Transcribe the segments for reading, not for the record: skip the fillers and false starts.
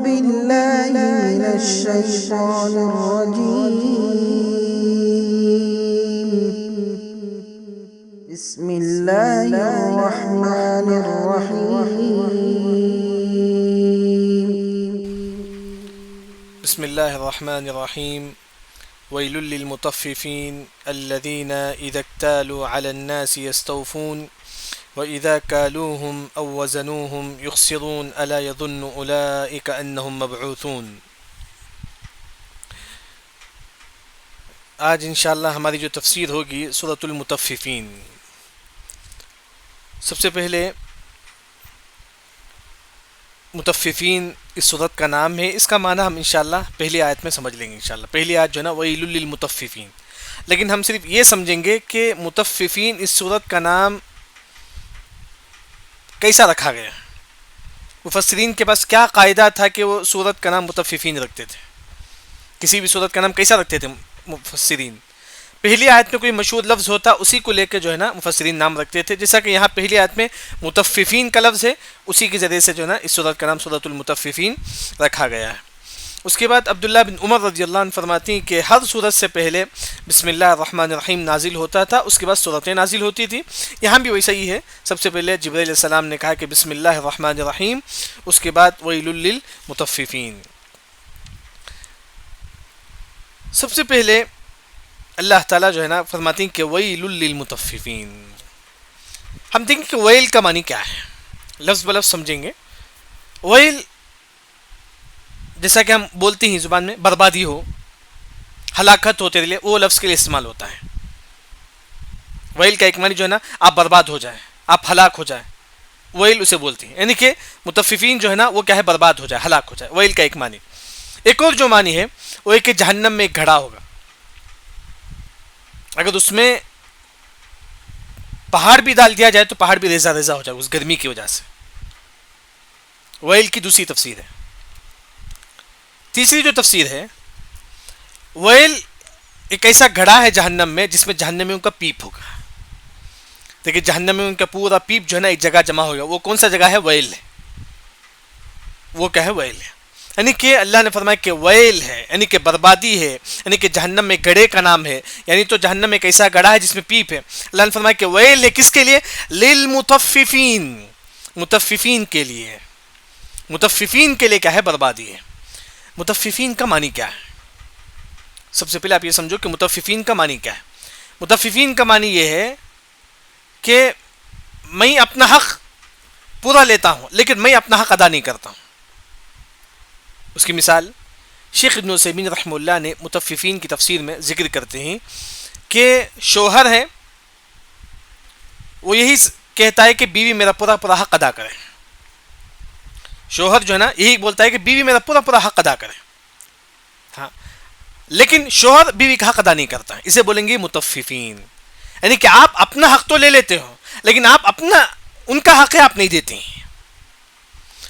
بالله من الشيطان الرجيم بسم الله الرحمن الرحيم بسم الله الرحمن الرحيم ويل للمطففين الذين إذا اكتالوا على الناس يستوفون وإذا كالوهم أو وزنوهم يخسرون ألا يظن أولئك أنهم مبعوثون۔ آج انشاءاللہ ہماری جو تفسیر ہوگی سورۃ المطففین۔ سب سے پہلے مطففین اس سورت کا نام ہے، اس کا معنی ہم انشاءاللہ پہلی آیت میں سمجھ لیں گے انشاءاللہ۔ پہلی آیت جو ہے نا وَيْلٌ لِّلْمُطَفِّفِينَ، لیکن ہم صرف یہ سمجھیں گے کہ مطففین اس سورت کا نام کیسا رکھا گیا۔ مفسرین کے پاس کیا قاعدہ تھا کہ وہ سورت کا نام مطففین رکھتے تھے، کسی بھی سورت کا نام کیسا رکھتے تھے مفسرین؟ پہلی آیت میں کوئی مشہور لفظ ہوتا اسی کو لے کے جو ہے نا مفسرین نام رکھتے تھے، جیسا کہ یہاں پہلی آیت میں مطففین کا لفظ ہے، اسی کے ذریعے سے جو ہے نا اس سورت کا نام سورۃ المطففین رکھا گیا ہے۔ اس کے بعد عبداللہ بن عمر رضی اللہ عنہ فرماتی ہیں کہ ہر سورت سے پہلے بسم اللہ الرحمن الرحیم نازل ہوتا تھا، اس کے بعد سورتیں نازل ہوتی تھی۔ یہاں بھی ویسا ہی ہے، سب سے پہلے جبرائیل علیہ السلام نے کہا کہ بسم اللہ الرحمن الرحیم، اس کے بعد ویل للمطففین۔ سب سے پہلے اللہ تعالیٰ جو ہے نا فرماتی ہیں کہ ویل للمطففین۔ ہم دیکھیں کہ ویل کا معنی کیا ہے، لفظ بلفظ سمجھیں گے۔ ویل جیسا کہ ہم بولتے ہیں زبان میں بربادی ہو، ہلاکت ہو تیرے لیے، وہ لفظ کے لیے استعمال ہوتا ہے۔ ویل کا ایک معنی جو ہے نا آپ برباد ہو جائیں، آپ ہلاک ہو جائیں، ویل اسے بولتے ہیں، یعنی کہ مطففین جو ہے نا وہ کیا ہے، برباد ہو جائے، ہلاک ہو جائے، ویل کا ایک معنی۔ ایک اور جو معنی ہے وہ ہے کہ جہنم میں ایک گھڑا ہوگا، اگر اس میں پہاڑ بھی ڈال دیا جائے تو پہاڑ بھی ریزہ ریزہ ہو جائے اس گرمی کی وجہ سے۔ ویل کی دوسری تفسیر ہے۔ تیسری جو تفسیر ہے، ویل ایک ایسا گھڑا ہے جہنم میں جس میں جہنمیوں کا پیپ ہوگا۔ دیکھیں جہنم میں ان کا پورا پیپ جو ہے نا ایک جگہ جمع ہوگا، وہ کون سا جگہ ہے؟ ویل ہے، وہ کیا ہے؟ ویل ہے۔ یعنی کہ اللہ نے فرمایا کہ ویل ہے، یعنی کہ بربادی ہے، یعنی کہ جہنم میں گڑھے کا نام ہے، یعنی تو جہنم میں ایک ایسا گڑھا ہے جس میں پیپ ہے۔ اللہ نے فرمایا کہ ویل ہے کس کے لیے؟ للمطففین، مطففین کے لیے۔ مطففین کے لیے کیا ہے؟ بربادی ہے۔ مطففین کا معنی کیا ہے؟ سب سے پہلے آپ یہ سمجھو کہ مطففین کا معنی کیا ہے۔ مطففین کا معنی یہ ہے کہ میں اپنا حق پورا لیتا ہوں لیکن میں اپنا حق ادا نہیں کرتا ہوں۔ اس کی مثال شیخ ابن عثیمین رحمہ اللہ نے مطففین کی تفسیر میں ذکر کرتے ہیں کہ شوہر ہے وہ یہی کہتا ہے کہ بیوی میرا پورا پورا حق ادا کرے۔ شوہر جو ہے نا یہی بولتا ہے کہ بیوی میرا پورا پورا حق ادا کرے، ہاں، لیکن شوہر بیوی کا حق ادا نہیں کرتا، اسے بولیں گے مطففین۔ یعنی کہ آپ اپنا حق تو لے لیتے ہو لیکن آپ اپنا ان کا حق ہے آپ نہیں دیتے ہیں۔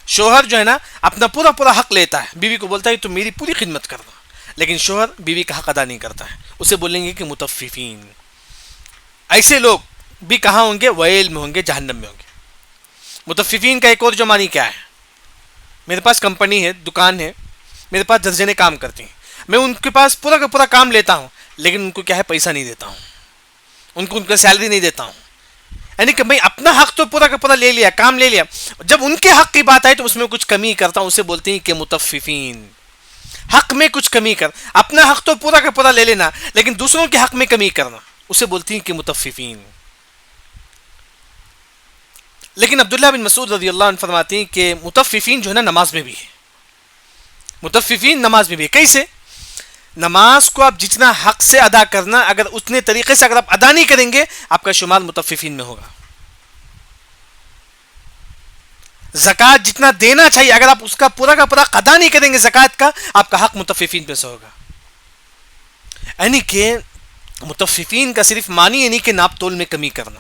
شوہر جو ہے نا اپنا پورا پورا حق لیتا ہے، بیوی کو بولتا ہے تو میری پوری خدمت کرنا، لیکن شوہر بیوی کا حق ادا نہیں کرتا ہے، اسے بولیں گے کہ مطففین۔ ایسے لوگ بھی کہاں ہوں گے؟ ویل میں ہوں گے، جہنم میں ہوں گے۔ مطففین کا ایک اور جو معنی کیا ہے؟ میرے پاس کمپنی ہے، دکان ہے، میرے پاس درجنے کام کرتے ہیں، میں ان کے پاس پورا کا پورا کام لیتا ہوں لیکن ان کو کیا ہے؟ پیسہ نہیں دیتا ہوں، ان کا سیلری نہیں دیتا ہوں۔ یعنی کہ میں اپنا حق تو پورا کا پورا لے لیا، کام لے لیا، جب ان کے حق کی بات آئے تو اس میں کچھ کمی کرتا ہوں، اسے بولتے ہیں کہ مطففین۔ حق میں کچھ کمی کر، اپنا حق تو پورا کا پورا لے لینا لیکن دوسروں کے حق میں کمی کرنا، اسے بولتے ہیں کہ مطففین۔ لیکن عبداللہ بن مسعود رضی اللہ عنہ فرماتے ہیں کہ مطففین جو ہے نا نماز میں بھی ہے، مطففین نماز میں بھی ہے۔ کیسے؟ نماز کو آپ جتنا حق سے ادا کرنا، اگر اتنے طریقے سے اگر آپ ادا نہیں کریں گے آپ کا شمار مطففین میں ہوگا۔ زکوٰۃ جتنا دینا چاہیے اگر آپ اس کا پورا ادا نہیں کریں گے زکوٰۃ کا، آپ کا حق مطففین میں سے ہوگا۔ یعنی کہ مطففین کا صرف معنی یہ نہیں کہ ناپ تول میں کمی کرنا،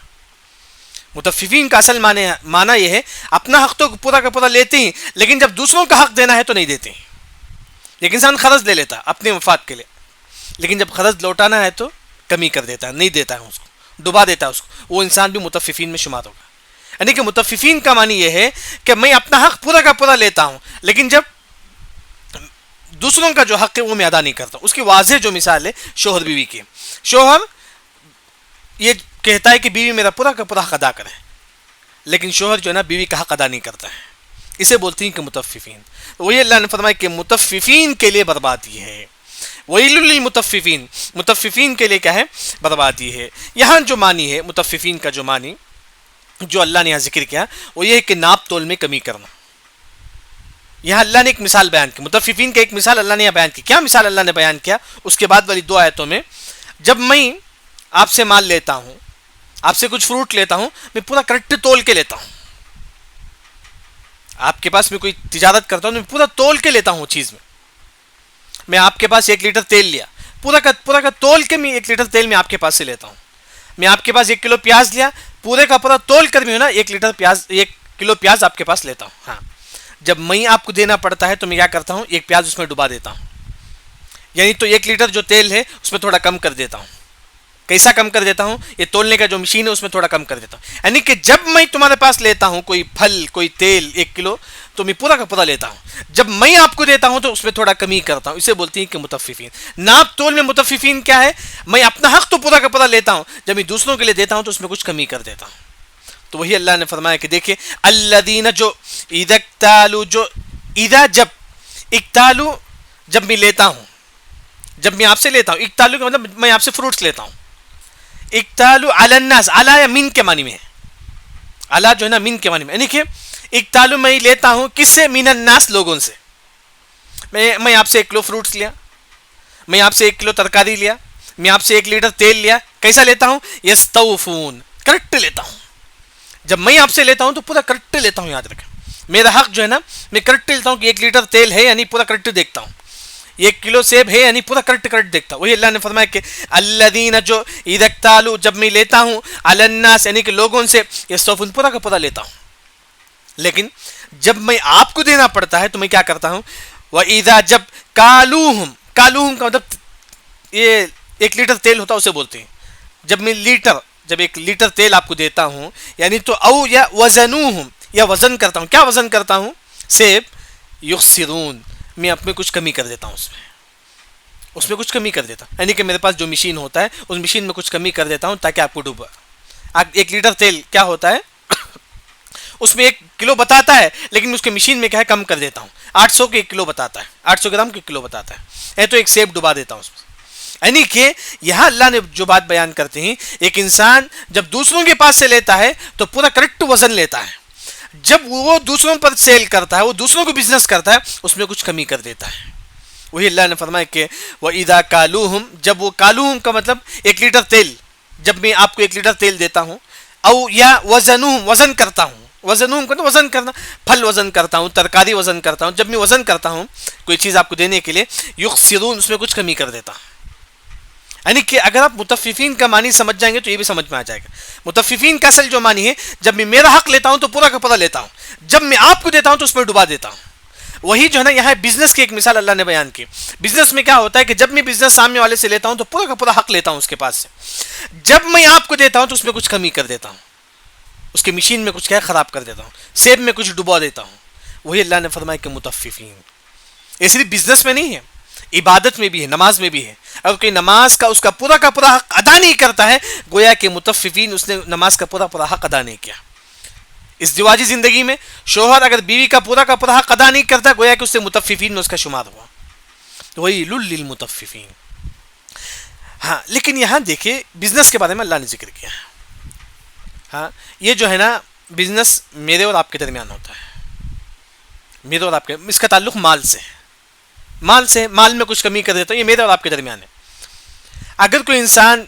مطففین کا اصل معنی یہ ہے اپنا حق تو پورا کا پورا لیتے ہیں لیکن جب دوسروں کا حق دینا ہے تو نہیں دیتے ہیں۔ ایک انسان قرض لے لیتا اپنے مفاد کے لیے لیکن جب قرض لوٹانا ہے تو کمی کر دیتا ہے، نہیں دیتا ہے، اس کو ڈبا دیتا ہے اس کو، وہ انسان بھی مطففین میں شمار ہوگا۔ یعنی کہ مطففین کا معنی یہ ہے کہ میں اپنا حق پورا کا پورا لیتا ہوں لیکن جب دوسروں کا جو حق ہے وہ میں ادا نہیں کرتا ہوں. اس کی واضح جو مثال ہے شوہر بیوی کی. شوہر یہ کہتا ہے کہ بیوی میرا پورا کا پورا حق ادا کرے, لیکن شوہر جو ہے نا بیوی کا حق ادا نہیں کرتا ہے. اسے بولتے ہیں کہ متففین. وہی اللہ نے فرمایا کہ متففین کے لیے بربادی ہے. ویل للمتففین, متففین کے لیے کیا ہے؟ بربادی ہے. یہاں جو معنی ہے متففین کا, جو معنی جو اللہ نے یہاں ذکر کیا وہ یہ ہے کہ ناپ تول میں کمی کرنا. یہاں اللہ نے ایک مثال بیان کی, متففین کا ایک مثال اللہ نے یہاں بیان کی. کیا مثال اللہ نے بیان کیا؟ اس کے بعد والی 2 آیتوں میں, جب میں آپ سے مال لیتا ہوں, آپ سے کچھ فروٹ لیتا ہوں, میں پورا کریکٹ تول کے لیتا ہوں. آپ کے پاس میں کوئی تجارت کرتا ہوں, میں پورا تول کے لیتا ہوں چیز میں آپ کے پاس 1 لیٹر تیل لیا, پورا کا تول کے میں 1 لیٹر تیل میں آپ کے پاس سے لیتا ہوں. میں آپ کے پاس 1 کلو پیاز لیا, پورے کا پورا تول کر میں نا 1 کلو پیاز آپ کے پاس لیتا ہوں. ہاں, جب میں آپ کو دینا پڑتا ہے تو میں کیا کرتا ہوں, 1 پیاز اس میں ڈبا دیتا ہوں. یعنی تو 1 لیٹر جو تیل ہے اس میں تھوڑا کم کر دیتا ہوں. کیسا کم کر دیتا ہوں؟ یہ تولنے کا جو مشین ہے اس میں تھوڑا کم کر دیتا ہوں. یعنی کہ جب میں تمہارے پاس لیتا ہوں کوئی پھل, کوئی تیل 1 کلو, تو میں پورا کا پورا لیتا ہوں. جب میں آپ کو دیتا ہوں تو اس میں تھوڑا کمی کرتا ہوں. اسے بولتی ہیں کہ متففین. ناپ تول میں متففین کیا ہے؟ میں اپنا حق تو پورا کا پورا لیتا ہوں, جب میں دوسروں کے لیے دیتا ہوں تو اس میں کچھ کمی کر دیتا ہوں. تو وہی اللہ نے فرمایا کہ دیکھیں الذین جو اذا اکتالوا, جو اذا جب اکتالوا جب میں لیتا ہوں, جب میں آپ سے لیتا ہوں, اکتالوا کا مطلب میں آپ سے فروٹس لیتا ہوں. اکتالوا علی الناس, علی یا من کے معنی میں, علی جو ہے نا من کے معنی میں. یعنی کہ اکتالوا میں لیتا ہوں کس سے؟ من الناس, لوگوں سے. میں آپ سے 1 کلو فروٹس لیا, میں آپ سے 1 کلو ترکاری لیا, میں آپ سے 1 لیٹر تیل لیا. کیسا لیتا ہوں؟ یستوفون, کریکٹ لیتا ہوں. جب میں آپ سے لیتا ہوں تو پورا کریکٹ لیتا ہوں. یاد رکھیں میرا حق جو ہے نا, میں کریکٹ لیتا ہوں کہ 1 لیٹر تیل ہے یعنی پورا کریکٹ دیکھتا ہوں. 1 کلو سیب ہے یعنی پورا کریکٹ دیکھتا ہوں. وہی اللہ نے فرمایا کہ الذین جو اذا اکتالوا جب میں لیتا ہوں علی الناس یعنی کہ لوگوں سے, یستوفون پورا کا پورا لیتا ہوں. لیکن جب میں آپ کو دینا پڑتا ہے تو میں کیا کرتا ہوں؟ وَإِذَا جب کالوہم, کالوہم کا مطلب یہ 1 لیٹر تیل ہوتا ہے اسے بولتے ہیں. جب میں جب 1 لیٹر تیل آپ کو دیتا ہوں یعنی تو او یا وزنوہم, یا وزن کرتا ہوں. کیا وزن کرتا ہوں؟ سیب. یخسرون, میں اپنے کچھ کمی کر دیتا ہوں, اس میں کچھ کمی کر دیتا ہوں. یعنی کہ میرے پاس جو مشین ہوتا ہے اس مشین میں کچھ کمی کر دیتا ہوں تاکہ آپ کو ڈوبا. 1 لیٹر تیل کیا ہوتا ہے اس میں 1 کلو بتاتا ہے, لیکن اس کے مشین میں کیا ہے کم کر دیتا ہوں. 800 کے 1 کلو بتاتا ہے, 800 گرام کے 1 کلو بتاتا ہے, تو 1 سیب ڈبا دیتا ہوں اس میں. یعنی کہ یہاں اللہ نے جو بات بیان کرتے ہیں, ایک انسان جب دوسروں کے پاس سے لیتا ہے تو پورا کریکٹ وزن لیتا ہے. جب وہ دوسروں پر سیل کرتا ہے, وہ دوسروں کو بزنس کرتا ہے, اس میں کچھ کمی کر دیتا ہے. وہی اللہ نے فرمایا کہ وَإِذَا كَالُوهُمْ جب وہ کالوہم کا مطلب 1 لیٹر تیل, جب میں آپ کو 1 لیٹر تیل دیتا ہوں, او یا وزنوہم وزن کرتا ہوں. وزنوہم کا وزن کرنا, پھل وزن کرتا ہوں, ترکاری وزن کرتا ہوں. جب میں وزن کرتا ہوں کوئی چیز آپ کو دینے کے لیے, یخسرون اس میں کچھ کمی کر دیتا ہوں. یعنی کہ اگر آپ متففین کا معنی سمجھ جائیں گے تو یہ بھی سمجھ میں آ جائے گا. متففین کا اصل جو معنی ہے, جب میں میرا حق لیتا ہوں تو پورا کا پورا لیتا ہوں, جب میں آپ کو دیتا ہوں تو اس میں ڈبا دیتا ہوں. وہی جو ہے نا یہاں بزنس کی ایک مثال اللہ نے بیان کی. بزنس میں کیا ہوتا ہے کہ جب میں بزنس سامنے والے سے لیتا ہوں تو پورا کا پورا حق لیتا ہوں اس کے پاس سے. جب میں آپ کو دیتا ہوں تو اس میں کچھ کمی کر دیتا ہوں, اس کے مشین میں کچھ کیا خراب کر دیتا ہوں, سیب میں کچھ ڈبا دیتا ہوں. وہی اللہ نے فرمایا کہ متففین. یہ صرف بزنس میں نہیں ہے, عبادت میں بھی ہے, نماز میں بھی ہے. اگر کوئی نماز کا اس کا پورا حق ادا نہیں کرتا ہے, گویا کہ متففین, اس نے نماز کا پورا حق ادا نہیں کیا. ازدواجی زندگی میں شوہر اگر بیوی کا پورا حق ادا نہیں کرتا, گویا کہ اس سے متففین میں اس کا شمار ہوا. وَيْلٌ لِّلْمُطَفِّفِينَ. ہاں, لیکن یہاں دیکھیں بزنس کے بارے میں اللہ نے ذکر کیا. ہاں, یہ جو ہے نا بزنس میرے اور آپ کے درمیان ہوتا ہے. میرے اور آپ کے, اس کا تعلق مال سے ہے. مال میں کچھ کمی کر دیتا ہوں, یہ میرے اور آپ کے درمیان ہے. اگر کوئی انسان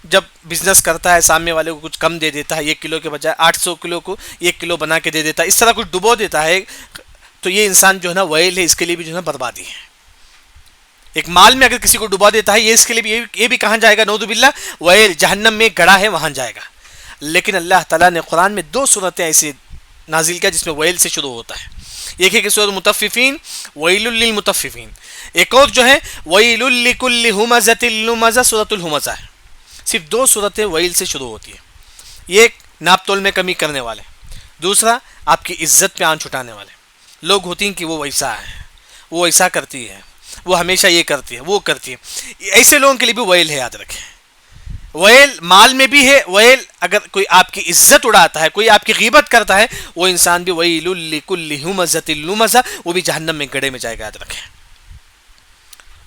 جب بزنس کرتا ہے سامنے والے کو کچھ کم دے دیتا ہے, 1 کلو کے بجائے 800 کلو کو 1 کلو بنا کے دے دیتا ہے, اس طرح کچھ ڈبو دیتا ہے, تو یہ انسان جو ہے نا ویل ہے, اس کے لیے بھی جو ہے نا بربادی ہے. ایک مال میں اگر کسی کو ڈبا دیتا ہے, یہ اس کے لیے بھی, یہ بھی کہاں جائے گا؟ نعوذ باللہ, ویل, جہنم میں گڑا ہے وہاں جائے گا. لیکن اللہ تعالیٰ نے قرآن میں 2 صورتیں ایسی نازل کیا جس میں ویل سے شروع ہوتا ہے. ایک ہے کہ سورۃ مطففین, ویل للمطففین. ایک اور جو ہے ویل لکل ہمزۃ لمزہ, سورۃ الہمزہ ہے. صرف 2 صورتیں ویل سے شروع ہوتی ہے. ایک ناپ تول میں کمی کرنے والے, دوسرا آپ کی عزت پہ آن چھٹانے والے. لوگ ہوتی ہیں کہ وہ ویسا ہے, وہ ایسا کرتی ہے, وہ ہمیشہ یہ کرتی ہے وہ کرتی ہے. ایسے لوگوں کے لیے بھی ویل ہے, یاد رکھیں. ویل مال میں بھی ہے. ویل اگر کوئی آپ کی عزت اڑاتا ہے, کوئی آپ کی غیبت کرتا ہے, وہ انسان بھی ویل لکل ہمزۃ لمزہ, وہ بھی جہنم میں گڑھے میں جائے گا, یاد رکھیں.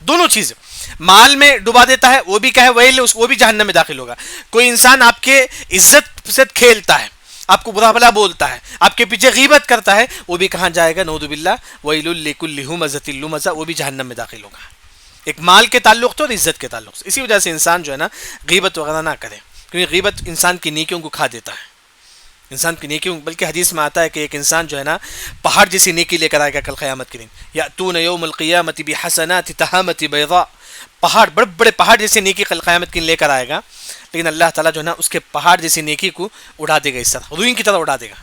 دونوں چیزیں, مال میں ڈبا دیتا ہے وہ بھی کیا ہے ویل, وہ بھی جہنم میں داخل ہوگا. کوئی انسان آپ کے عزت سے کھیلتا ہے, آپ کو برا بھلا بولتا ہے, آپ کے پیچھے غیبت کرتا ہے, وہ بھی کہاں جائے گا, نعوذ باللہ, ویل لکل ہمزۃ لمزہ, وہ بھی جہنم میں داخل ہوگا. ایک مال کے تعلق سے اور عزت کے تعلق سے. اسی وجہ سے انسان جو ہے نا غیبت وغیرہ نہ کرے, کیونکہ غیبت انسان کی نیکیوں کو کھا دیتا ہے, انسان کی نیکیوں. بلکہ حدیث میں آتا ہے کہ ایک انسان جو ہے نا پہاڑ جیسی نیکی لے کر آئے گا کل قیامت کے دن. یاتون یوم القیامت بحسنات تہامۃ بیضاء, پہاڑ بڑے بڑے پہاڑ جیسی نیکی کل قیامت کے دن لے کر آئے گا, لیکن اللہ تعالیٰ جو ہے نا اس کے پہاڑ جیسی نیکی کو اڑا دے گا, اس طرح روئیں کی طرح اڑا دے گا.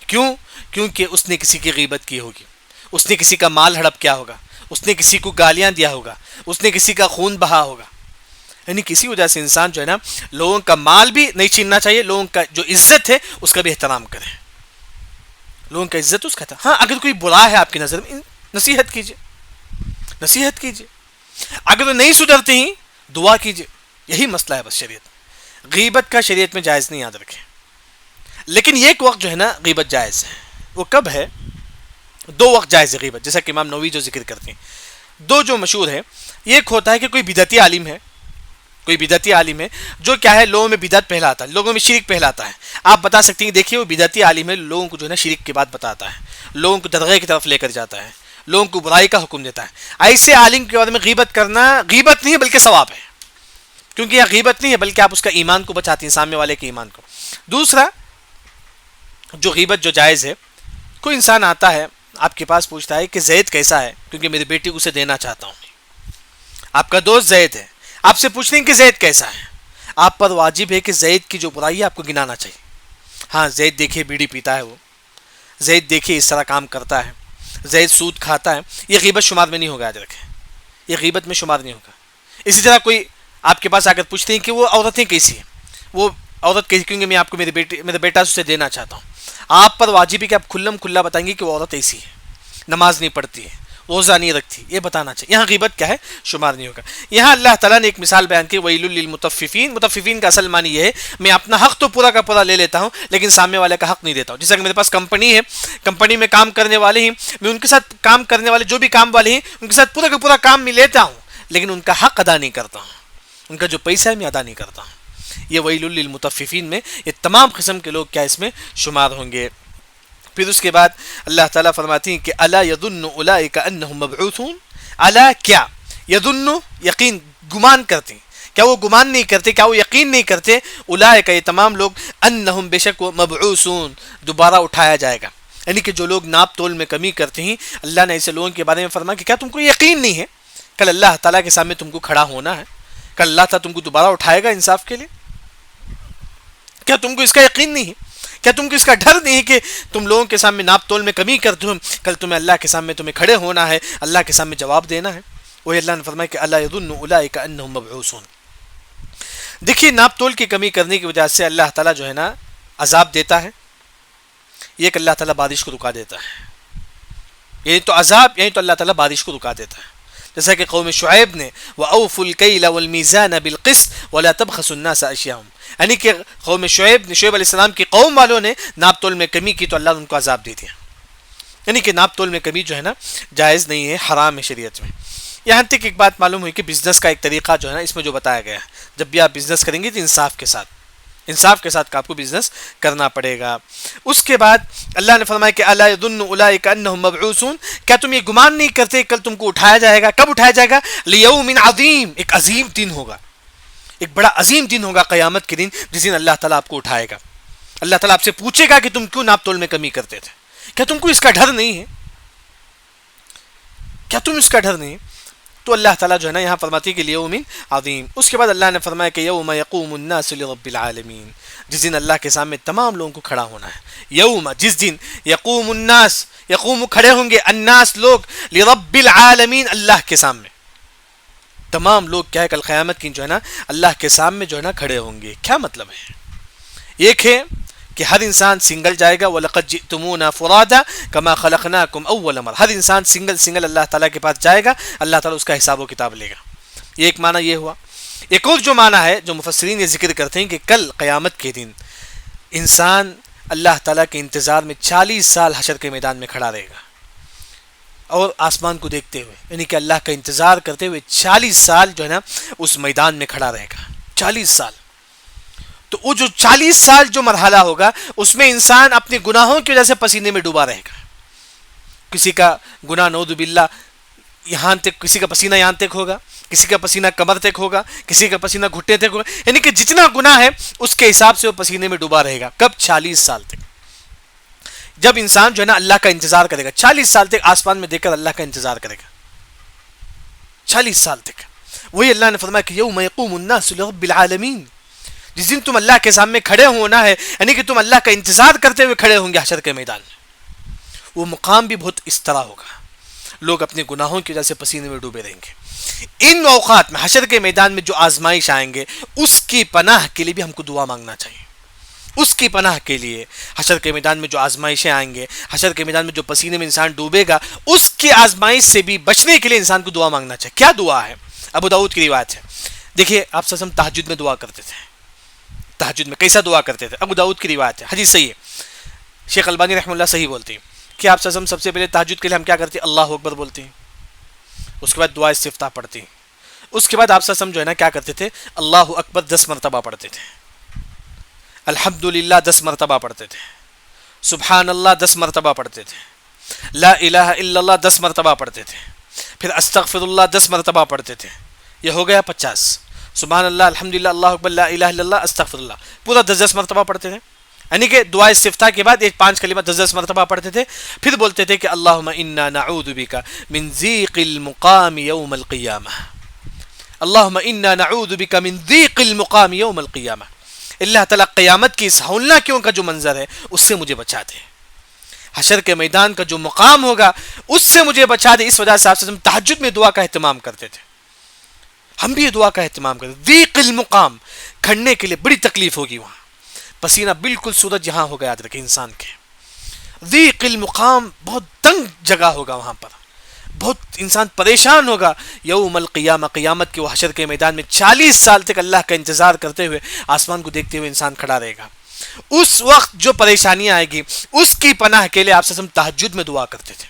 کیوں؟ کیونکہ اس نے کسی کی غیبت کی ہوگی, اس نے کسی کا مال ہڑپ کیا ہوگا, اس نے کسی کو گالیاں دیا ہوگا, اس نے کسی کا خون بہا ہوگا. یعنی کسی وجہ سے انسان جو ہے نا لوگوں کا مال بھی نہیں چھیننا چاہیے, لوگوں کا جو عزت ہے اس کا بھی احترام کرے, لوگوں کا عزت اس کا تھا. ہاں اگر کوئی برا ہے آپ کی نظر میں نصیحت کیجیے, نصیحت کیجیے. اگر وہ نہیں سدھرتے ہی دعا کیجیے, یہی مسئلہ ہے بس. شریعت غیبت کا شریعت میں جائز نہیں, یاد رکھیں. لیکن ایک وقت جو ہے نا غیبت جائز ہے, وہ کب ہے؟ دو وقت جائز ہے غیبت, جیسا کہ امام نووی جو ذکر کرتے ہیں. دو جو مشہور ہے, ایک ہوتا ہے کہ کوئی بدعتی عالم ہے, کوئی بدعتی عالم ہے جو کیا ہے لوگوں میں بدعت پھیلاتا ہے, لوگوں میں شرک پھیلاتا ہے. آپ بتا سکتے ہیں دیکھیے وہ بدعتی عالم ہے, لوگوں کو جو ہے نا شرک کی بات بتاتا ہے, لوگوں کو درگاہ کی طرف لے کر جاتا ہے, لوگوں کو برائی کا حکم دیتا ہے. ایسے عالم کے بارے میں غیبت کرنا غیبت نہیں ہے بلکہ ثواب ہے, کیونکہ یہ غیبت نہیں ہے بلکہ آپ اس کا ایمان کو بچاتے ہیں, سامنے والے کے ایمان کو. دوسرا جو غیبت جو جائز ہے, کوئی انسان آتا ہے آپ کے پاس پوچھتا ہے کہ زید کیسا ہے, کیونکہ میری بیٹی کو اسے دینا چاہتا ہوں. آپ کا دوست زید ہے, آپ سے پوچھ رہے ہیں کہ زید کیسا ہے. آپ پر واجب ہے کہ زید کی جو برائی ہے آپ کو گنانا چاہیے. ہاں زید دیکھیے بیڑی پیتا ہے, وہ زید دیکھیے اس طرح کام کرتا ہے, زید سود کھاتا ہے, یہ غیبت شمار میں نہیں ہوگا, یاد رکھیں, یہ غیبت میں شمار نہیں ہوگا. اسی طرح کوئی آپ کے پاس آ کر پوچھتے ہیں کہ وہ عورتیں کیسی ہیں, وہ عورت کیسی, کیونکہ میں آپ کو میرا بیٹا اسے دینا چاہتا ہوں. آپ پر واجب ہے کہ آپ کھلم کھلا بتائیں گے کہ وہ عورت ایسی ہے, نماز نہیں پڑھتی ہے, روزہ نہیں رکھتی, یہ بتانا چاہیے. یہاں غیبت کیا ہے شمار نہیں ہوگا. یہاں اللہ تعالیٰ نے ایک مثال بیان کی, ویل للمطففین. مطففین کا اصل معنی یہ ہے میں اپنا حق تو پورا کا پورا لے لیتا ہوں لیکن سامنے والے کا حق نہیں دیتا ہوں. جیسا کہ میرے پاس کمپنی ہے, کمپنی میں کام کرنے والے ہیں, میں ان کے ساتھ کام کرنے والے جو بھی کام والے ہیں ان کے ساتھ پورا کا پورا کام میں لیتا ہوں, لیکن ان کا حق ادا نہیں کرتا ہوں, ان کا جو پیسہ ہے میں ادا نہیں کرتا ہوں. یہ ویل للمطففین میں یہ تمام قسم کے لوگ کیا اس میں شمار ہوں گے. پھر اس کے بعد اللہ تعالیٰ فرماتی ہیں کہ الا یظن اولئک انہم مبعوثون. الا کیا, یظن یقین, گمان کرتے ہیں, کیا وہ گمان نہیں کرتے, کیا وہ یقین نہیں کرتے, اولئک یہ تمام لوگ, انہم بے شک وہ, مبعوثون دوبارہ اٹھایا جائے گا. یعنی کہ جو لوگ ناپ تول میں کمی کرتے ہیں, اللہ نے ایسے لوگوں کے بارے میں فرمایا کہ کیا تم کو یقین نہیں ہے کل اللہ تعالیٰ کے سامنے تم کو کھڑا ہونا ہے, کل اللہ تعالیٰ تم کو دوبارہ اٹھائے گا انصاف کے لیے. کیا تم کو اس کا یقین نہیں ہے, کیا تم کو اس کا ڈر نہیں ہے کہ تم لوگوں کے سامنے ناپ تول میں کمی کرتے ہو, کل تمہیں اللہ کے سامنے تمہیں کھڑے ہونا ہے, اللہ کے سامنے جواب دینا ہے. وہی اللہ نے فرمایا کہ الا یظن اولئک انہم مبعوثون. دیکھیے ناپ تول کی کمی کرنے کی وجہ سے اللہ تعالیٰ جو ہے نا عذاب دیتا ہے, یہ کہ اللہ تعالیٰ بارش کو رکا دیتا ہے. یہی تو عذاب, یہی تو اللہ تعالیٰ بارش کو رکا دیتا ہے. جیسا کہ قوم شعیب نے وَأَوْفُوا الْكَيْلَ وَالْمِيزَانَ بِالْقِسْطِ وَلَا تَبْخَسُوا النَّاسَ أَشْيَاءَهُمْ. یعنی کہ قوم شعیب علیہ السلام کی قوم والوں نے ناپ تول میں کمی کی تو اللہ نے ان کو عذاب دے دیا. یعنی کہ ناپ تول میں کمی جو ہے نا جائز نہیں ہے, حرام ہے شریعت میں. یہاں تک ایک بات معلوم ہوئی کہ بزنس کا ایک طریقہ جو ہے نا اس میں جو بتایا گیا ہے, جب بھی آپ بزنس کریں گے تو انصاف کے ساتھ آپ کو بزنس کرنا پڑے گا. اس کے بعد اللہ نے فرمایا کہ الا یظن اولئک انہم مبعوثون. کیا تم یہ گمان نہیں کرتے کل تم کو اٹھایا جائے گا, کب اٹھایا جائے گا, لیوم عظیم, ایک عظیم دن ہوگا, ایک بڑا عظیم دن ہوگا قیامت کے دن, جس دن اللہ تعالیٰ آپ کو اٹھائے گا. اللہ تعالیٰ آپ سے پوچھے گا کہ تم کیوں ناپ تول میں کمی کرتے تھے, کیا تم کو اس کا ڈر نہیں ہے, کیا تم اس کا ڈر نہیں ہے. تو اللہ تعالیٰ جو ہے نا یہاں فرماتی ہے کہ لیوم عظیم. اس کے بعد اللہ نے فرمایا کہ یوم یقوم الناس لرب العالمین, جس دن اللہ کے سامنے تمام لوگوں کو کھڑا ہونا ہے. یوم, جس دن, یقوم الناس, یقوم کھڑے ہوں گے, الناس لوگ, لرب العالمین, اللہ کے سامنے تمام لوگ کیا ہے کل قیامت کی جو ہے نا اللہ کے سامنے جو ہے نا کھڑے ہوں گے. کیا مطلب ہے؟ ایک ہے کہ ہر انسان سنگل جائے گا. وَلَقَدْ جِئْتُمُونَا فُرَادًا كَمَا خَلَقْنَاكُمْ أَوَّلَ مَرَّةٍ. ہر انسان سنگل اللہ تعالیٰ کے پاس جائے گا, اللہ تعالیٰ اس کا حساب و کتاب لے گا. یہ ایک معنی یہ ہوا. ایک اور جو معنی ہے جو مفسرین یہ ذکر کرتے ہیں کہ کل قیامت کے دن انسان اللہ تعالیٰ کے انتظار میں 40 سال حشر کے میدان میں کھڑا رہے گا, اور آسمان کو دیکھتے ہوئے, یعنی کہ اللہ کا انتظار کرتے ہوئے 40 سال جو ہے نا اس میدان میں کھڑا رہے گا. 40 سال. تو وہ جو 40 سال جو مرحلہ ہوگا اس میں انسان اپنے گناہوں کی وجہ سے پسینے میں ڈوبا رہے گا. کسی کا گناہ نعوذ باللہ یہاں تک, کسی کا پسینہ یہاں تک ہوگا, کسی کا پسینہ کمر تک ہوگا, کسی کا پسینہ گھٹنے تک ہوگا, یعنی کہ جتنا گناہ ہے اس کے حساب سے وہ پسینے میں ڈوبا رہے گا. کب؟ 40 سال تک. جب انسان جو ہے نا اللہ کا انتظار کرے گا 40 سال تک, آسمان میں دیکھ کر اللہ کا انتظار کرے گا 40 سال تک. وہی اللہ نے فرمایا کہ یوم یقوم الناس لرب العالمین, جس دن تم اللہ کے سامنے کھڑے ہونا ہے, یعنی کہ تم اللہ کا انتظار کرتے ہوئے کھڑے ہوں گے حشر کے میدان میں. وہ مقام بھی بہت اس طرح ہوگا, لوگ اپنے گناہوں کی وجہ سے پسینے میں ڈوبے رہیں گے. ان اوقات میں حشر کے میدان میں جو آزمائش آئیں گے اس کی پناہ کے لیے بھی ہم کو دعا مانگنا چاہیے. اس کی پناہ کے لیے حشر کے میدان میں جو آزمائشیں آئیں گے, حشر کے میدان میں جو پسینے میں انسان ڈوبے گا, اس کی آزمائش سے بھی بچنے کے لیے انسان کو دعا مانگنا چاہیے. کیا دعا ہے؟ ابو داؤد کی روایت ہے. دیکھیے آپ صلی اللہ علیہ وسلم تہجد میں دعا کرتے تھے. تہجد میں کیسا دعا کرتے تھے؟ ابو داؤد کی روایت ہے, حدیث صحیح ہے. شیخ البانی رحمہ اللہ صحیح بولتے ہیں کہ آپ صلی اللہ علیہ وسلم سب سے پہلے تہجد کے لیے ہم کیا کرتے ہیں؟ اللہ اکبر بولتے ہیں. اس کے بعد دعا استفتاح پڑھتے ہیں. اس کے بعد آپ صلی اللہ علیہ وسلم جو ہے نا کیا کرتے تھے؟ اللہ اکبر 10 مرتبہ پڑھتے تھے, الحمدللہ 10 مرتبہ پڑھتے تھے, سبحان اللہ 10 مرتبہ پڑھتے تھے, لا الہ الا اللہ 10 مرتبہ پڑھتے تھے, پھر استغفر اللہ 10 مرتبہ پڑھتے تھے. یہ ہو گیا 50. سبحان اللہ, الحمدللہ, اللہ اکبر, لا الہ الا اللہ, استغفر اللہ, پورا 10 مرتبہ پڑھتے تھے. یعنی کہ دعا استفتاح کے بعد ایک 5 کلمہ 10 مرتبہ پڑھتے تھے. پھر بولتے تھے کہ اللہم انا نعوذ بک من ضیق المقام یوم القیامہ, اللہم انا نعوذ بک من ضیق المقام یوم القیامہ. اللہ تعالیٰ قیامت کی اس ہولناکیوں کا جو منظر ہے اس سے مجھے بچا دے, حشر کے میدان کا جو مقام ہوگا اس سے مجھے بچا دے. اس وجہ سے آپ تہجد میں دعا کا اہتمام کرتے تھے. ہم بھی یہ دعا کا اہتمام کرتے. ضیق المقام, کھڑنے کے لیے بڑی تکلیف ہوگی وہاں, پسینہ بالکل سورج یہاں ہوگا, یاد رکھیں انسان کے. ضیق المقام, بہت تنگ جگہ ہوگا وہاں پر, بہت انسان پریشان ہوگا. یوم القیامہ, قیامت کے وہ حشر کے میدان میں 40 سال تک اللہ کا انتظار کرتے ہوئے آسمان کو دیکھتے ہوئے انسان کھڑا رہے گا. اس وقت جو پریشانیاں آئے گی اس کی پناہ کے لیے آپ سے ہم تہجد میں دعا کرتے تھے.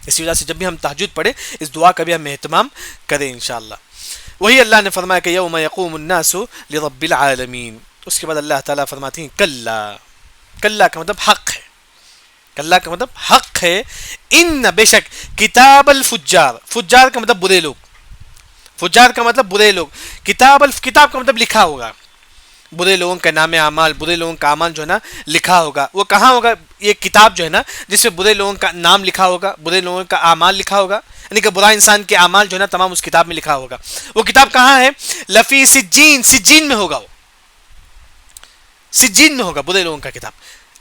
اسی وجہ سے جب بھی ہم تہجد پڑھیں اس دعا کا بھی ہم اہتمام کریں انشاءاللہ. وہی اللہ نے فرمایا کہ یوم یقوم الناس لرب العالمین. اس کے بعد اللہ تعالیٰ فرماتے ہیں کلا, کلا کا مطلب حق ہے, کلا کا مطلب حق ہے. ان بے شک کتاب الفجار, فجار کا مطلب برے لوگ, فجار کا مطلب برے لوگ. کتاب کتاب کا مطلب لکھا ہوگا, برے لوگوں کا نام اعمال, برے لوگوں کا اعمال جو ہے نا لکھا ہوگا. وہ کہاں ہوگا؟ یہ کتاب جو ہے نا جس میں برے لوگوں کا نام لکھا ہوگا, برے لوگوں کا اعمال لکھا ہوگا, یعنی کہ برا انسان کے اعمال جو ہے نا تمام اس کتاب میں لکھا ہوگا. وہ کتاب کہاں ہے؟ لفی سجین, سجین میں ہوگا, وہ سجین میں ہوگا برے لوگوں کا کتاب.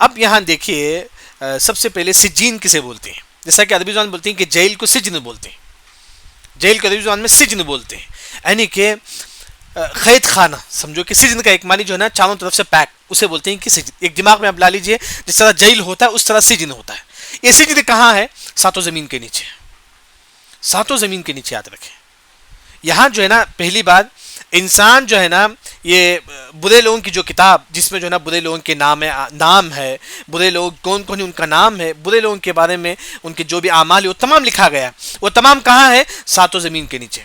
اب یہاں دیکھیے سب سے پہلے سجین کسے بولتے ہیں؟ جیسا کہ عربی زبان بولتے ہیں کہ جیل کو سجن بولتے ہیں, جیل کو عربی زبان میں سجن بولتے ہیں, یعنی کہ قید خانہ. سمجھو کہ سجن کا ایک معنی جو ہے نا چاروں طرف سے پیک, اسے بولتے ہیں کہ سجن. ایک دماغ میں آپ لا لیجئے جس طرح جیل ہوتا ہے اس طرح سجن ہوتا ہے. یہ سجن کہاں ہے؟ ساتوں زمین کے نیچے, ساتوں زمین کے نیچے یاد رکھیں. یہاں جو ہے نا پہلی بات انسان جو ہے نا یہ برے لوگوں کی جو کتاب جس میں جو ہے نا برے لوگوں کے نام ہے, برے لوگ کون کون ان کا نام ہے, برے لوگوں کے بارے میں ان کے جو بھی اعمال ہے وہ تمام لکھا گیا. وہ تمام کہاں ہے؟ ساتوں زمین کے نیچے.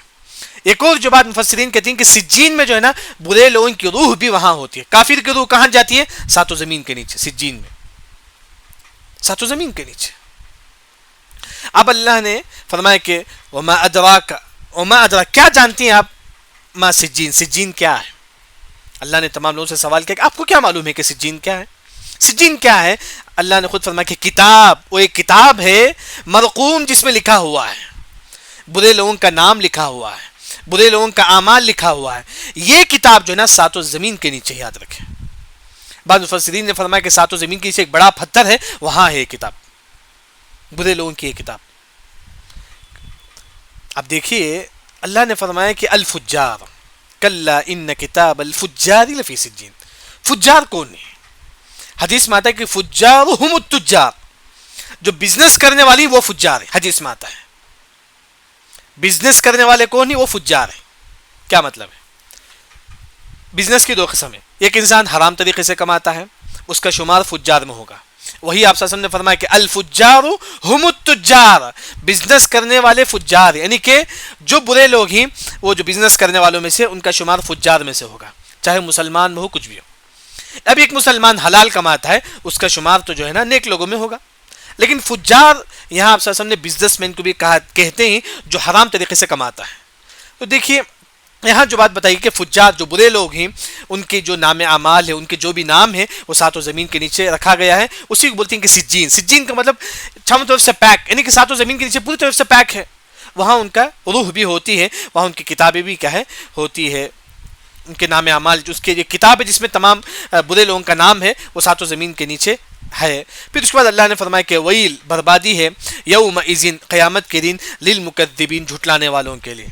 ایک اور جو بات مفسرین کہتے ہیں کہ سجین میں جو ہے نا برے لوگوں کی روح بھی وہاں ہوتی ہے. کافر کی روح کہاں جاتی ہے؟ ساتوں زمین کے نیچے, سجین میں, ساتوں زمین کے نیچے. اب اللہ نے فرمایا کہ وما ادراک, وما ادراک, کیا جانتی ہیں آپ ما سجین, سجین کیا ہے؟ اللہ نے تمام لوگوں سے سوال کیا کہ آپ کو کیا معلوم ہے کہ سجین کیا ہے؟ سجین کیا ہے؟ اللہ نے خود فرمایا کہ کتاب, وہ ایک کتاب ہے مرقوم جس میں لکھا ہوا ہے, برے لوگوں کا نام لکھا ہوا ہے, برے لوگوں کا اعمال لکھا ہوا ہے. یہ کتاب جو ہے نا ساتوں زمین کے نیچے, یاد رکھیں. بعض مفسرین نے فرمایا کہ ساتوں زمین کے نیچے ایک بڑا پتھر ہے, وہاں ہے یہ کتاب, برے لوگوں کی یہ کتاب. اب دیکھیے اللہ نے فرمایا کہ الفجار کلا ان کتاب الفجار لفی سجین. فجار کون ہے؟ حدیث میں آتا ہے کہ فجارہم التجار، جو بزنس کرنے والی وہ فجار ہے، حدیث میں آتا ہے بزنس کرنے والے کون نہیں، وہ فجار ہے۔ کیا مطلب ہے؟ بزنس کی دو قسم ہے، ایک انسان حرام طریقے سے کماتا ہے، اس کا شمار فجار میں ہوگا، وہی آپ صلی اللہ علیہ وسلم نے فرمایا کہ الفجار ہم التجار، بزنس کرنے والے فجار، یعنی کہ جو برے لوگ ہیں وہ جو بزنس کرنے والوں میں سے ان کا شمار فجار میں سے ہوگا، چاہے مسلمان میں ہو کچھ بھی ہو۔ اب ایک مسلمان حلال کماتا ہے، اس کا شمار تو جو ہے نا نیک لوگوں میں ہوگا، لیکن فجار یہاں آپ صلی اللہ علیہ وسلم نے بزنس مین کو بھی کہتے ہیں جو حرام طریقے سے کماتا ہے۔ تو دیکھیے یہاں جو بات بتائی کہ فجار جو برے لوگ ہیں ان کے جو نام اعمال ہے، ان کے جو بھی نام ہے وہ ساتوں زمین کے نیچے رکھا گیا ہے، اسی کو بولتے ہیں کہ سجین۔ سجین کا مطلب چاروں طرف سے پیک، یعنی کہ ساتوں زمین کے نیچے پوری طرف سے پیک ہے، وہاں ان کا روح بھی ہوتی ہے، وہاں ان کی کتابیں بھی کیا ہے ہوتی ہے، ان کے نام اعمال جو اس کے یہ کتاب ہے جس میں تمام برے لوگوں کا نام ہے وہ ساتوں زمین کے نیچے ہے۔ پھر اس کے بعد اللہ نے فرمایا کہ ویل، بربادی ہے، یوم اذن، قیامت کے دن، للمکذبین، جھٹلانے والوں کے لیے،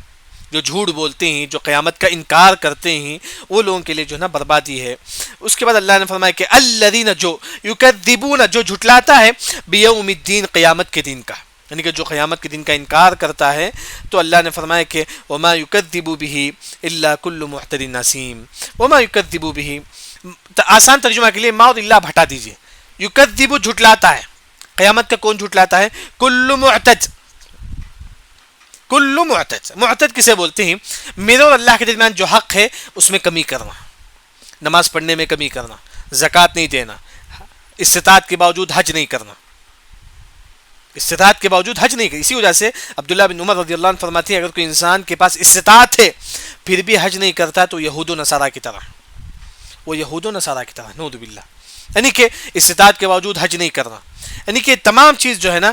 جو جھوٹ بولتے ہیں، جو قیامت کا انکار کرتے ہیں، وہ لوگوں کے لیے جو ہے نا بربادی ہے۔ اس کے بعد اللہ نے فرمایا کہ الذین، جو یکذبون، جو جھٹلاتا ہے، بیوم الدین، قیامت کے دن کا، یعنی کہ جو قیامت کے دن کا انکار کرتا ہے، تو اللہ نے فرمایا کہ وما یکذب بہ الا کل معتد نسیم۔ وما یکذب بہ، آسان ترجمہ کے لیے ما اور اللہ ہٹا دیجیے، یکذب جھٹلاتا ہے، قیامت کا کون جھٹلاتا ہے؟ کل معتد، کل معتد۔ معتد کسے بولتے ہیں؟ میرے اور اللہ کے درمیان جو حق ہے اس میں کمی کرنا، نماز پڑھنے میں کمی کرنا، زکوٰۃ نہیں دینا، استطاعت کے باوجود حج نہیں کرنا، استطاعت کے باوجود حج نہیں کرنا۔ اسی وجہ سے عبداللہ بن عمر رضی اللہ عنہ فرماتے ہیں اگر کوئی انسان کے پاس استطاعت ہے پھر بھی حج نہیں کرتا تو یہود و نصارہ کی طرح، وہ یہود و نصارہ کی طرح، نعوذ باللہ، یعنی کہ استطاعت کے باوجود حج نہیں کرنا، یعنی کہ تمام چیز جو ہے نا،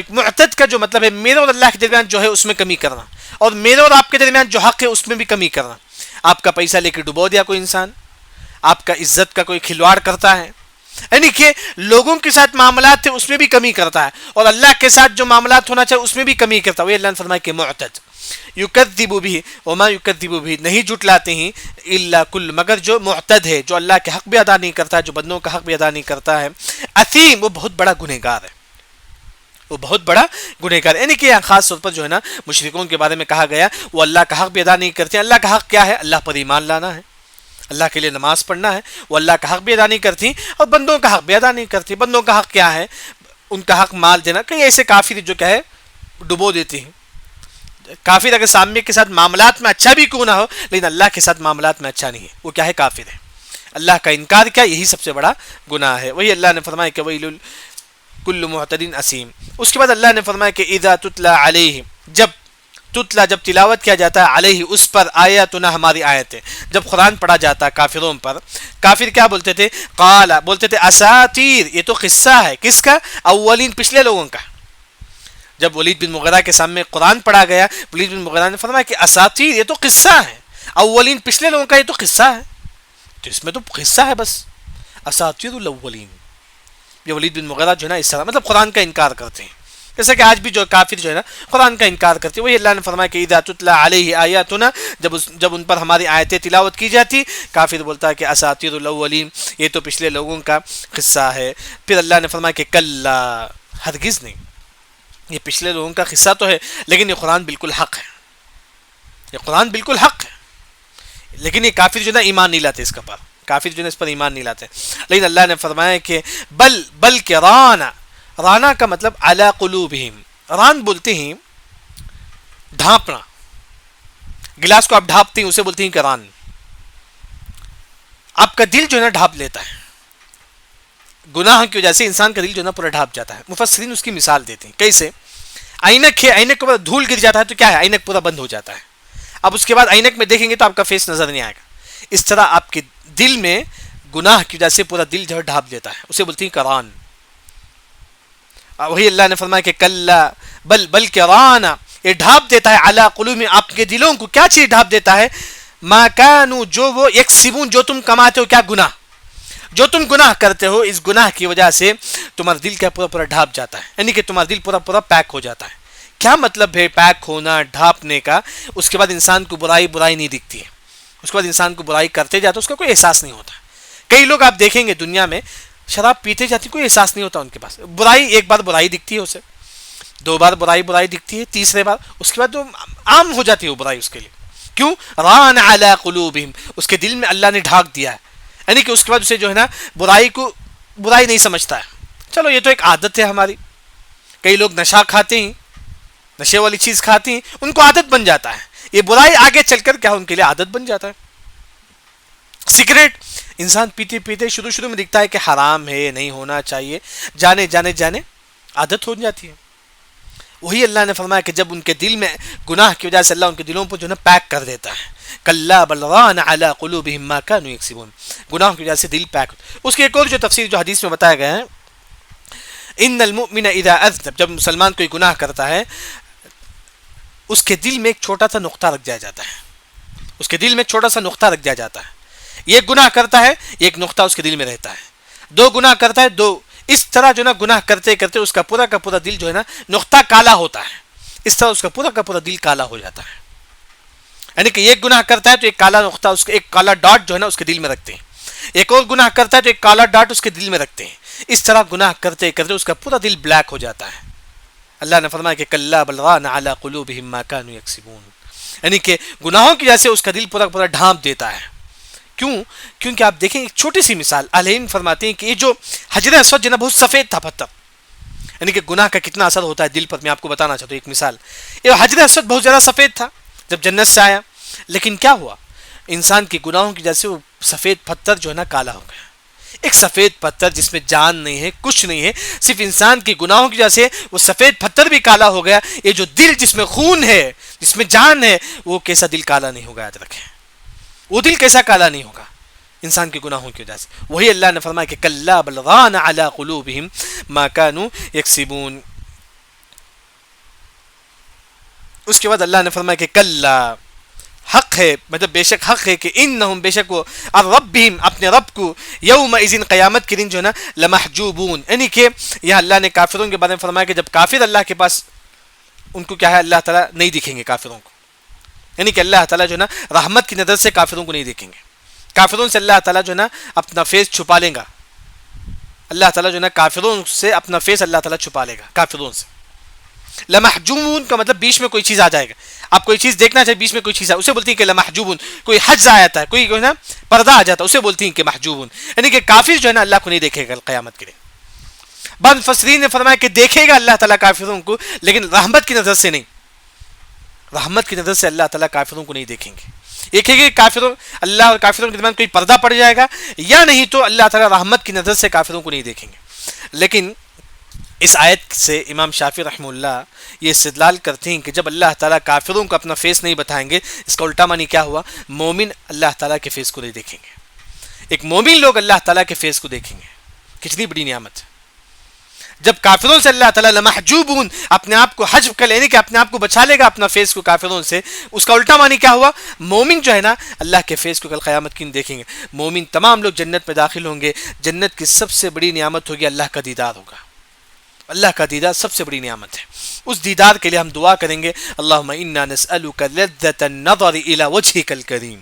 معتد کا جو مطلب ہے میرے اور اللہ کے درمیان جو ہے اس میں کمی کرنا، اور میرے اور آپ کے درمیان جو حق ہے اس میں بھی کمی کرنا۔ آپ کا پیسہ لے کے ڈبو دیا کوئی انسان، آپ کا عزت کا کوئی کھلواڑ کرتا ہے، یعنی کہ لوگوں کے ساتھ معاملات تھے اس میں بھی کمی کرتا ہے، اور اللہ کے ساتھ جو معاملات ہونا چاہیے اس میں بھی کمی کرتا ہے، وہ اللہ نے فرمایا کہ معتد۔ یکذب بھی، وما یکذب بھی، نہیں جھٹلاتے ہیں، الا کل، مگر جو معتد ہے، جو اللہ کے حق بھی ادا نہیں کرتا ہے، جو بندوں کا حق بھی ادا نہیں کرتا ہے، اثیم، وہ بہت بڑا گنہگار ہے، وہ بہت بڑا گنہگار ہے۔ یعنی کہ خاص طور پر جو ہے نا مشرکوں کے بارے میں کہا گیا وہ اللہ کا حق بھی ادا نہیں کرتے ہیں۔ اللہ کا حق کیا ہے؟ اللہ پر ایمان لانا ہے، اللہ کے لیے نماز پڑھنا ہے، وہ اللہ کا حق بھی ادا نہیں کرتی اور بندوں کا حق بھی ادا نہیں کرتی۔ بندوں کا حق کیا ہے؟ ان کا حق مال دینا۔ کئی ایسے کافر جو کیا ہے ڈبو دیتے ہیں، کافر اگر سامنے کے ساتھ معاملات میں اچھا بھی کیوں نہ ہو لیکن اللہ کے ساتھ معاملات میں اچھا نہیں ہے، وہ کیا ہے؟ کافر ہے۔ اللہ کا انکار کیا؟ یہی سب سے بڑا گناہ ہے۔ وہی اللہ نے فرمایا کہ ویل کل معتد اسیم۔ اس کے بعد اللہ نے فرمایا کہ اذا تتلا علیہ، جب تتلا، جب تلاوت کیا جاتا ہے، علیہ، اس پر، آیاتنا، ہماری آیتیں، جب قرآن پڑھا جاتا ہے کافروں پر، کافر کیا بولتے تھے؟ قال، بولتے تھے اساطیر، یہ تو قصہ ہے، کس کا؟ اولین، پچھلے لوگوں کا۔ جب ولید بن مغیرہ کے سامنے قرآن پڑھا گیا، ولید بن مغیرہ نے فرمایا کہ اساطیر، یہ تو قصہ ہے، اولین، پچھلے لوگوں کا یہ تو قصہ ہے، تو اس میں تو قصہ ہے بس، اساطیر الاولین۔ یہ ولید بن مغیرہ جو ہے نا اس طرح مطلب قرآن کا انکار کرتے ہیں، جیسا کہ آج بھی جو کافر جو ہے نا قرآن کا انکار کرتے ہیں۔ وہی اللہ نے فرمایا کہ اذا تتلا علیہ آیاتنا، جب ان پر ہماری آیتیں تلاوت کی جاتی، کافر بولتا ہے کہ اساطیر الاولین، یہ تو پچھلے لوگوں کا قصہ ہے۔ پھر اللہ نے فرمایا کہ کلا، ہرگز نہیں، یہ پچھلے لوگوں کا قصہ تو ہے لیکن یہ قرآن بالکل حق ہے، یہ قرآن بالکل حق ہے، لیکن یہ کافر جو ہے نا ایمان نہیں لاتے اس کا پر، کافر جو ہے اس پر ایمان نہیں لاتے۔ لیکن اللہ نے فرمایا کہ بل کہ رانا، رانا کا مطلب علی قلوبہم، ران بولتے ہیں ڈھانپنا، گلاس کو آپ ڈھانپتے ہیں اسے بولتے ہیں کہ ران، آپ کا دل جو ہے نا ڈھانپ لیتا ہے، گناہ کی وجہ سے انسان کا دل جو ہے نا پورا ڈھانپ جاتا ہے۔ مفسرین اس کی مثال دیتے ہیں، کیسے؟ اینک ہے، اینک کے اوپر دھول گر جاتا ہے تو کیا ہے؟ اینک پورا بند ہو جاتا ہے، اب اس کے بعد اینک میں دیکھیں گے تو آپ کا فیس نظر نہیں آئے گا، اس طرح آپ کے دل میں گناہ کی وجہ سے پورا دل جو ہے ڈھانپ لیتا ہے، اسے بولتے ہیں کران۔ وہی اللہ نے فرمایا کہ کلا، بل کہ رانا، یہ ڈھانپ دیتا ہے، علی قلوب، آپ کے دلوں کو کیا چیز ڈھانپ دیتا ہے؟ ما کانوا، جو وہ، یکسبون، جو تم کماتے ہو، کیا؟ گناہ، جو تم گناہ کرتے ہو، اس گناہ کی وجہ سے تمہارا دل کا پورا ڈھانپ جاتا ہے، یعنی کہ تمہارا دل پورا پیک ہو جاتا ہے۔ کیا مطلب ہے پیک ہونا، ڈھانپنے کا؟ اس کے بعد انسان کو برائی نہیں دکھتی ہے، اس کے بعد انسان کو برائی کرتے جاتا ہے، اس کا کوئی احساس نہیں ہوتا۔ کئی لوگ آپ دیکھیں گے دنیا میں شراب پیتے جاتی کوئی احساس نہیں ہوتا ان کے پاس. برائی ایک بار برائی دکھتی ہے اسے, دو بار برائی دکھتی ہے, تیسرے بار اس کے بعد وہ عام ہو جاتی ہے وہ برائی اس کے لیے. کیوں؟ ران علی قلوبہم, اس کے دل میں اللہ نے ڈھانک دیا ہے, یعنی کہ اس کے بعد اسے جو ہے نا برائی کو برائی نہیں سمجھتا ہے. چلو یہ تو ایک عادت ہے ہماری, کئی لوگ نشہ کھاتے ہیں, نشے والی چیز کھاتے ہیں, ان کو عادت بن جاتا ہے, یہ برائی آگے چل کر کیا ان کے لیے عادت بن جاتا ہے. سگریٹ انسان پیتے پیتے شروع میں دکھتا ہے کہ حرام ہے, نہیں ہونا چاہیے, جانے عادت ہو جاتی ہے. وہی اللہ نے فرمایا کہ جب ان کے دل میں گناہ کی وجہ سے اللہ ان کے دلوں پر جو ہے نا پیک کر دیتا ہے, کلا بل ران علی قلوبہم ما کانوا یکسبون, گناہوں کی وجہ سے دل پیک. اس کی ایک اور جو تفسیر جو حدیث میں بتایا گیا ہے, ان المؤمن اذا اذنب, جب مسلمان کوئی گناہ کرتا ہے اس کے دل میں ایک چھوٹا سا نقطہ رکھ دیا جاتا ہے, اس کے دل میں چھوٹا سا نقطہ رکھ دیا جاتا ہے. یہ گناہ کرتا ہے, ایک نقطہ اس کے دل میں رہتا ہے, دو گناہ کرتا ہے, دو, اس طرح جو نا گناہ کرتے کرتے اس کا پورا دل جو ہے نا نقطہ کالا ہوتا ہے, اس طرح اس کا پورا دل کالا ہو جاتا ہے. یعنی کہ ایک گناہ کرتا ہے تو ایک کالا نقطہ, اس کا ایک کالا ڈاٹ جو ہے نا اس کے دل میں رکھتے ہیں, ایک اور گناہ کرتا ہے تو ایک کالا ڈاٹ اس کے دل میں رکھتے ہیں. اس طرح گناہ کرتے کرتے اس کا پورا دل بلیک ہو جاتا ہے. اللہ نے فرمایا کہ کلا بل ران علی قلوبہم ما کانوا یکسبون, یعنی کہ گناہوں کی وجہ سے اس کا دل پورا ڈھانپ دیتا ہے. کیوں؟ کیونکہ آپ دیکھیں ایک چھوٹی سی مثال, علیم فرماتے ہیں کہ یہ جو حجر اسود جو نا بہت سفید تھا پتھر, یعنی کہ گناہ کا کتنا اثر ہوتا ہے دل پر, میں آپ کو بتانا چاہتا ہوں ایک مثال. یہ حجر اسود بہت زیادہ سفید تھا جب جنت سے آیا, لیکن کیا ہوا, انسان کی گناہوں کی وجہ سے وہ سفید پتھر جو ہے نا کالا ہو گیا. ایک سفید پتھر جس میں جان نہیں ہے, کچھ نہیں ہے, صرف انسان کی گناہوں کی وجہ سے وہ سفید پتھر بھی کالا ہو گیا. یہ جو دل جس میں خون ہے, جس میں جان ہے, وہ کیسا دل کالا نہیں ہوگا, یاد رکھیں وہ دل کیسا کالا نہیں ہوگا انسان کی گناہوں کی وجہ سے. وہی اللہ نے فرمایا کہ کلا بل ران علی قلوبہم ما کانوا یکسبون. اس کے بعد اللہ نے فرمایا کہ کلا, حق ہے, مطلب بے شک حق ہے کہ انہم, بے شک وہ, ربہم, اپنے رب کو, یومئذ, قیامت کے دن جو ہے نا, لمحجوبون, یعنی کہ یہاں اللہ نے کافروں کے بارے میں فرمایا کہ جب کافر اللہ کے پاس, ان کو کیا ہے, اللہ تعالیٰ نہیں دکھیں گے کافروں کو, یعنی کہ اللہ تعالیٰ جو ہے نا رحمت کی نظر سے کافروں کو نہیں دیکھیں گے. کافروں سے اللہ تعالیٰ جو ہے نا اپنا فیس چھپا لے گا, اللہ تعالیٰ جو ہے نا کافروں سے اپنا فیس اللہ تعالیٰ چھپا لے گا کافروں سے. لمحجوبون کا مطلب بیچ میں کوئی چیز آ جائے گا, آپ کوئی چیز دیکھنا چاہے بیچ میں کوئی چیز آئے, اسے بولتی ہیں کہ لمحجوبون. کوئی حجز آ جاتا ہے, کوئی جو ہے نا پردہ آ جاتا ہے, اسے بولتی ہیں کہ محجوبون, یعنی کہ کافر جو ہے نا اللہ کو نہیں دیکھے گا قیامت کے لیے. بعض مفسرین نے فرمایا کہ دیکھے گا اللہ تعالیٰ کافروں کو, لیکن رحمت کی نظر سے نہیں, رحمت کی نظر سے اللہ تعالیٰ کافروں کو نہیں دیکھیں گے. ایک ہے کہ کافروں, اللہ اور کافروں کے درمیان کوئی پردہ پڑ جائے گا, یا نہیں تو اللہ تعالیٰ رحمت کی نظر سے کافروں کو نہیں دیکھیں گے. لیکن اس آیت سے امام شافعی رحمہ اللہ یہ استدلال کرتے ہیں کہ جب اللہ تعالیٰ کافروں کو اپنا فیس نہیں بتائیں گے, اس کا الٹا معنی کیا ہوا, مومن اللہ تعالیٰ کے فیس کو نہیں دیکھیں گے. ایک مومن لوگ اللہ تعالیٰ کے فیس کو دیکھیں گے, کتنی بڑی نعمت ہے. جب کافروں سے اللہ تعالیٰ لمحجوبون, اپنے آپ کو حجب کر لینے کے, اپنے آپ کو بچا لے گا اپنا فیس کو کافروں سے, اس کا الٹا معنی کیا ہوا, مومن جو ہے نا اللہ کے فیس کو کل قیامت کی دیکھیں گے. مومن تمام لوگ جنت میں داخل ہوں گے. جنت کی سب سے بڑی نعمت ہوگی اللہ کا دیدار ہوگا. اللہ کا دیدار سب سے بڑی نعمت ہے. اس دیدار کے لیے ہم دعا کریں گے, اللہم انا نسألک لذت النظر الی وجہک الکریم.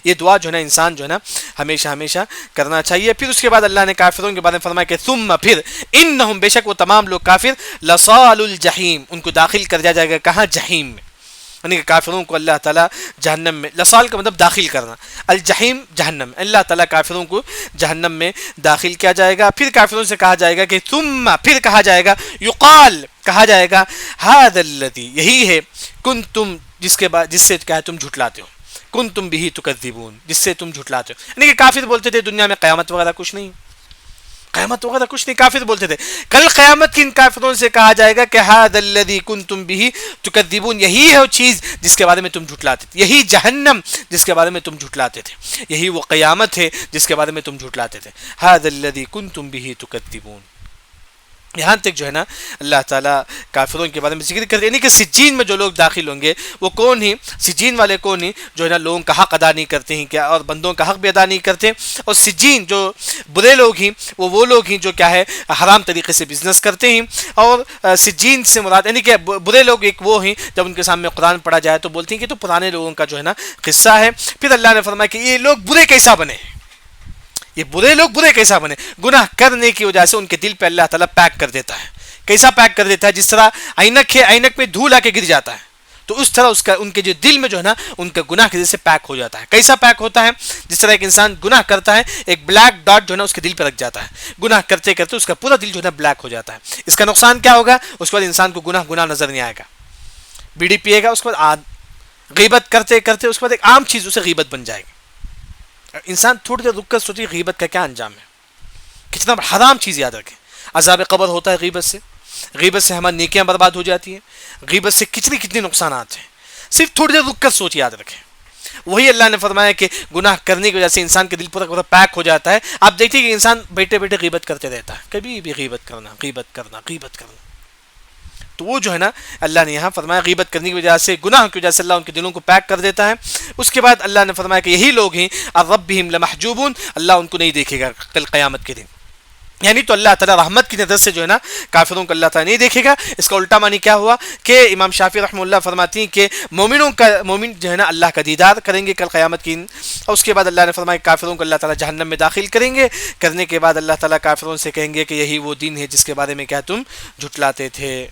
یہ دعا جو ہے نا انسان جو ہے نا ہمیشہ کرنا چاہیے. پھر اس کے بعد اللہ نے کافروں کے بارے میں فرمایا کہ ثم, پھر, انہم, بے شک وہ تمام لوگ کافر, لصال الجحیم, ان کو داخل کر دیا جائے گا کہاں, جحیم میں. یعنی کہ کافروں کو اللہ تعالیٰ جہنم میں, لصال کا مطلب داخل کرنا, الجحیم جہنم, اللہ تعالیٰ کافروں کو جہنم میں داخل کیا جائے گا. پھر کافروں سے کہا جائے گا کہ ثم, پھر کہا جائے گا, یقال, کہا جائے گا, ھذا الذی, یہی ہے, کنتم, جس سے کیا ہے تم جھٹلاتے ہو, کنتم بہ تکذبون, جس سے تم جھٹلاتے ہو. یعنی کہ کافر بولتے تھے دنیا میں قیامت وغیرہ کچھ نہیں, قیامت وغیرہ کچھ نہیں, کافر بولتے تھے. کل قیامت کی ان کافروں سے کہا جائے گا کہ ھذا الذی کنتم بہ تکذبون, یہی ہے وہ چیز جس کے بارے میں تم جھٹلاتے تھے, یہی جہنم جس کے بارے میں تم جھٹلاتے تھے, یہی وہ قیامت ہے جس کے بارے میں تم جھٹلاتے تھے. ھذا الذی کنتم بہ تکذبون. یہاں تک جو ہے نا اللہ تعالیٰ کافروں کے بارے میں ذکر کرتے ہیں. یعنی کہ سجین میں جو لوگ داخل ہوں گے وہ کون ہیں, سجین والے کون ہیں, جو ہے نا لوگوں کا حق ادا نہیں کرتے ہیں کیا, اور بندوں کا حق بھی ادا نہیں کرتے. اور سجین جو برے لوگ ہیں وہ لوگ ہیں جو کیا ہے حرام طریقے سے بزنس کرتے ہیں. اور سجین سے مراد یعنی کہ برے لوگ ایک وہ ہیں جب ان کے سامنے قرآن پڑھا جائے تو بولتے ہیں کہ تو پرانے لوگوں کا جو ہے نا قصہ ہے. پھر اللہ نے فرمایا کہ یہ لوگ برے کیسا بنے, یہ برے لوگ برے کیسا بنے؟ گناہ کرنے کی وجہ سے ان کے دل پہ اللہ تعالیٰ پیک کر دیتا ہے. کیسا پیک کر دیتا ہے؟ جس طرح اینک ہے، اینک میں دھول آ کے گر جاتا ہے، تو اس طرح ان کے جو دل میں جو ہے نا ان کا گناہ کی وجہ سے پیک ہو جاتا ہے. کیسا پیک ہوتا ہے؟ جس طرح ایک انسان گناہ کرتا ہے، ایک بلیک ڈاٹ جو ہے نا اس کے دل پہ رکھ جاتا ہے، گناہ کرتے کرتے اس کا پورا دل جو ہے نا بلیک ہو جاتا ہے. اس کا نقصان کیا ہوگا؟ اس کے بعد انسان کو گناہ نظر نہیں آئے گا. بیڑی پیے گا، اس کے بعد غیبت کرتے کرتے اس کے بعد ایک عام چیز اسے غیبت بن جائے گی. انسان تھوڑی دیر رک کر سوچے غیبت کا کیا انجام ہے، کتنا حرام چیز. یاد رکھیں عذاب قبر ہوتا ہے غیبت سے، غیبت سے ہماری نیکیاں برباد ہو جاتی ہیں، غیبت سے کتنے نقصانات ہیں. صرف تھوڑی دیر رک کر سوچ، یاد رکھیں. وہی اللہ نے فرمایا کہ گناہ کرنے کی وجہ سے انسان کے دل پورا پیک ہو جاتا ہے. آپ دیکھیے کہ انسان بیٹھے بیٹھے غیبت کرتے رہتا ہے، کبھی بھی غیبت کرنا غیبت کرنا غیبت کرنا. تو وہ جو ہے نا اللہ نے یہاں فرمایا غیبت کرنے کی وجہ سے، گناہ کی وجہ سے اللہ ان کے دلوں کو پیک کر دیتا ہے. اس کے بعد اللہ نے فرمایا کہ یہی لوگ ہیں ربہم لمحجوبون، اللہ ان کو نہیں دیکھے گا کل قیامت کے دن. یعنی تو اللہ تعالیٰ رحمت کی نظر سے جو ہے نا کافروں کو اللہ تعالیٰ نہیں دیکھے گا. اس کا الٹا معنی کیا ہوا کہ امام شافعی رحمہ اللہ فرماتی ہیں کہ مومن جو ہے نا اللہ کا دیدار کریں گے کل قیامت کی دن. اور اس کے بعد اللہ نے فرمایا کافروں کو اللہ تعالیٰ جہنم میں داخل کریں گے. کرنے کے بعد اللہ تعالیٰ کافروں سے کہیں گے کہ یہی وہ دین ہے جس کے بارے میں کیا تم جھٹلاتے تھے.